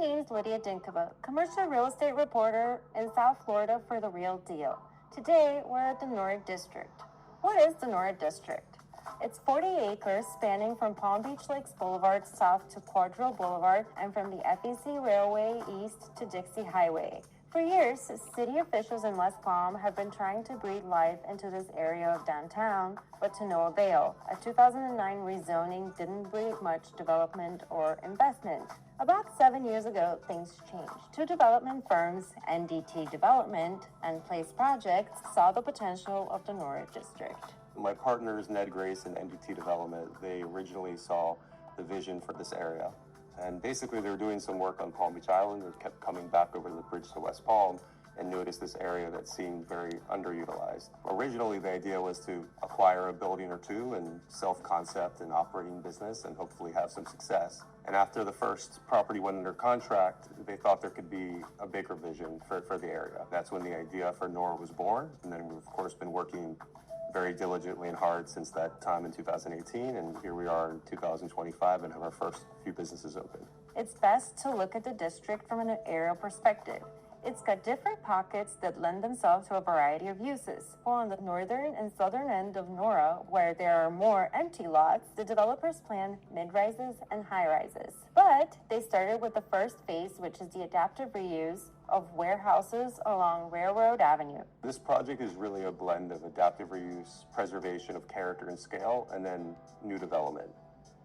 name's Lydia Dinkova, commercial real estate reporter in South Florida for The Real Deal. Today, we're at the Nora District. What is the Nora District? It's 40 acres spanning from Palm Beach Lakes Boulevard south to Quadrille Boulevard and from the FEC Railway east to Dixie Highway. For years, city officials in West Palm have been trying to breathe life into this area of downtown, but to no avail. A 2009 rezoning didn't breed much development or investment. About 7 years ago, things changed. Two development firms, NDT Development and Place Projects, saw the potential of the Nora District. My partners, Ned Grace and NDT Development, they originally saw the vision for this area. And basically, they were doing some work on Palm Beach Island. They kept coming back over the bridge to West Palm and noticed this area that seemed very underutilized. Originally, the idea was to acquire a building or two and self-concept an operating business and hopefully have some success. And after the first property went under contract, they thought there could be a bigger vision for the area. That's when the idea for Nora was born. And then we've, of course, been working very diligently and hard since that time in 2018, and here we are in 2025 and have our first few businesses open. It's best to look at the district from an aerial perspective. It's got different pockets that lend themselves to a variety of uses. While on the northern and southern end of Nora, where there are more empty lots, the developers plan mid-rises and high-rises. But they started with the first phase, which is the adaptive reuse of warehouses along Railroad Avenue. This project is really a blend of adaptive reuse, preservation of character and scale, and then new development.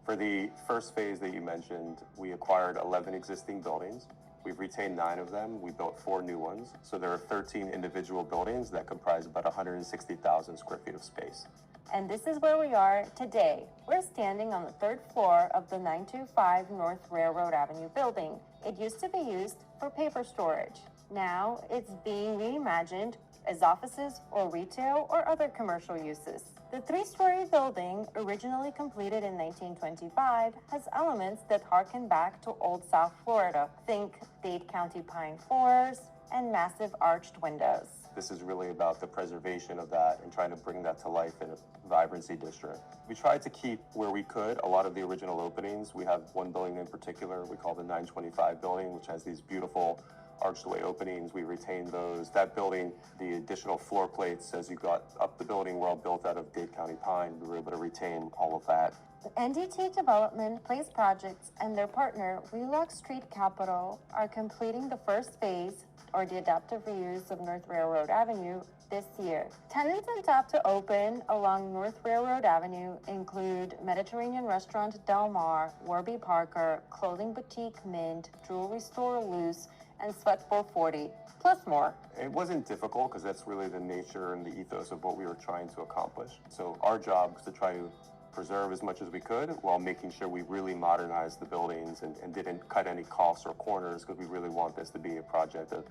For the first phase that you mentioned, we acquired 11 existing buildings. We've retained 9 of them. We built 4 new ones. So there are 13 individual buildings that comprise about 160,000 square feet of space. And this is where we are today. We're standing on the 3rd floor of the 925 North Railroad Avenue building. It used to be used for paper storage. Now it's being reimagined as offices or retail or other commercial uses. The 3-story building, originally completed in 1925, has elements that harken back to old South Florida. Think Dade County pine forests and massive arched windows. This is really about the preservation of that and trying to bring that to life in a vibrancy district. We tried to keep where we could a lot of the original openings. We have one building in particular we call the 925 building, which has these beautiful archway openings. We retained those. That building, the additional floor plates as you got up the building were all built out of Dade County pine. We were able to retain all of that. NDT Development, Place Projects, and their partner, Wheelock Street Capital, are completing the first phase, or the adaptive reuse of North Railroad Avenue, this year. Tenants on tap to open along North Railroad Avenue include Mediterranean restaurant Del Mar, Warby Parker, clothing boutique Mint, jewelry store Loose, and Sweatbowl 40, plus more. It wasn't difficult because that's really the nature and the ethos of what we were trying to accomplish. So our job was to try to preserve as much as we could while making sure we really modernized the buildings and didn't cut any costs or corners, because we really want this to be a project of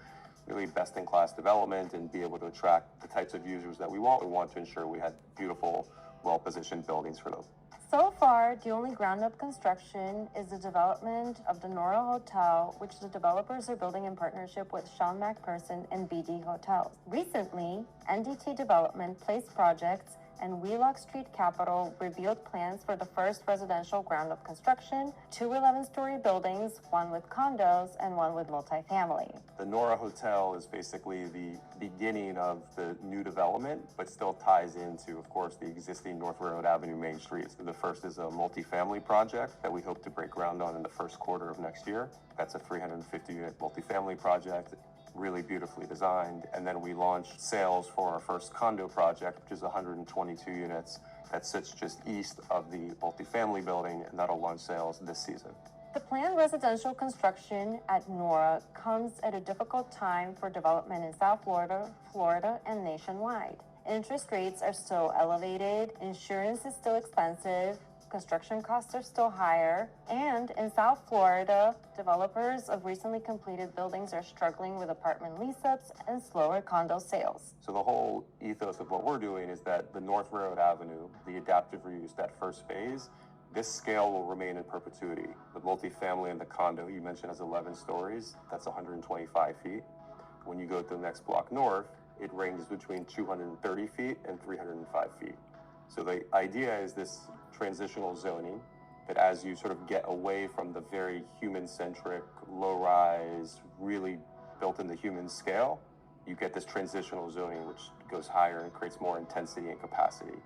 really best-in-class development and be able to attract the types of users that we want. We want to ensure we had beautiful, well-positioned buildings for them. So far, the only ground-up construction is the development of the Nora Hotel, which the developers are building in partnership with Sean McPherson and BD Hotels. Recently, NDT Development, Place Projects, and Wheelock Street Capital revealed plans for the first residential ground-up construction, 2 11-story buildings, one with condos and one with multifamily. The Nora Hotel is basically the beginning of the new development, but still ties into, of course, the existing North Railroad Avenue Main Street. So the first is a multifamily project that we hope to break ground on in the first quarter of next year. That's a 350-unit multifamily project, really beautifully designed. And then we launched sales for our first condo project, which is 122 units that sits just east of the multifamily building, and that'll launch sales this season. The planned residential construction at Nora comes at a difficult time for development in South Florida, and nationwide. Interest rates are still elevated, insurance is still expensive, construction costs are still higher, and in South Florida, developers of recently completed buildings are struggling with apartment lease-ups and slower condo sales. So the whole ethos of what we're doing is that the North Railroad Avenue, the adaptive reuse, that first phase, this scale will remain in perpetuity. The multifamily and the condo you mentioned has 11 stories, that's 125 feet. When you go to the next block north, it ranges between 230 feet and 305 feet. So the idea is this transitional zoning that as you sort of get away from the very human-centric, low-rise, really built in the human scale, you get this transitional zoning, which goes higher and creates more intensity and capacity.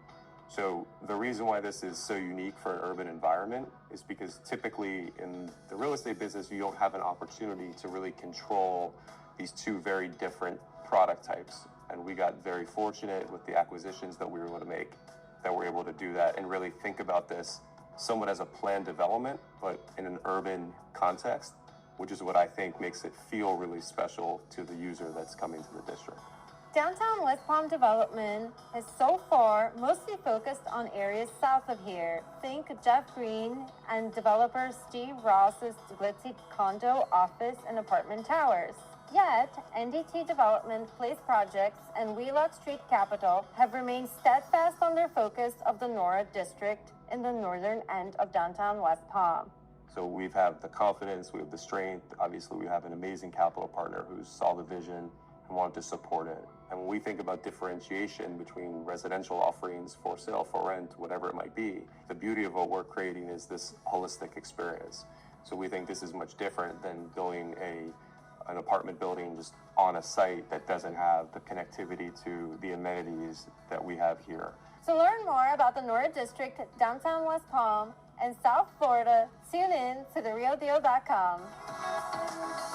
So the reason why this is so unique for an urban environment is because typically in the real estate business, you don't have an opportunity to really control these two very different product types. And we got very fortunate with the acquisitions that we were able to make, that we're able to do that and really think about this somewhat as a planned development, but in an urban context, which is what I think makes it feel really special to the user that's coming to the district. Downtown West Palm development has so far mostly focused on areas south of here. Think Jeff Green and developer Steve Ross's glitzy condo, office, and apartment towers. Yet, NDT Development, Place Projects, and Wheelock Street Capital have remained steadfast on their focus of the Nora district in the northern end of downtown West Palm. So we have the confidence, we have the strength. Obviously, we have an amazing capital partner who saw the vision and wanted to support it. And when we think about differentiation between residential offerings, for sale, for rent, whatever it might be, the beauty of what we're creating is this holistic experience. So we think this is much different than building an apartment building just on a site that doesn't have the connectivity to the amenities that we have here. To learn more about the Nora District, downtown West Palm, and South Florida, tune in to therealdeal.com.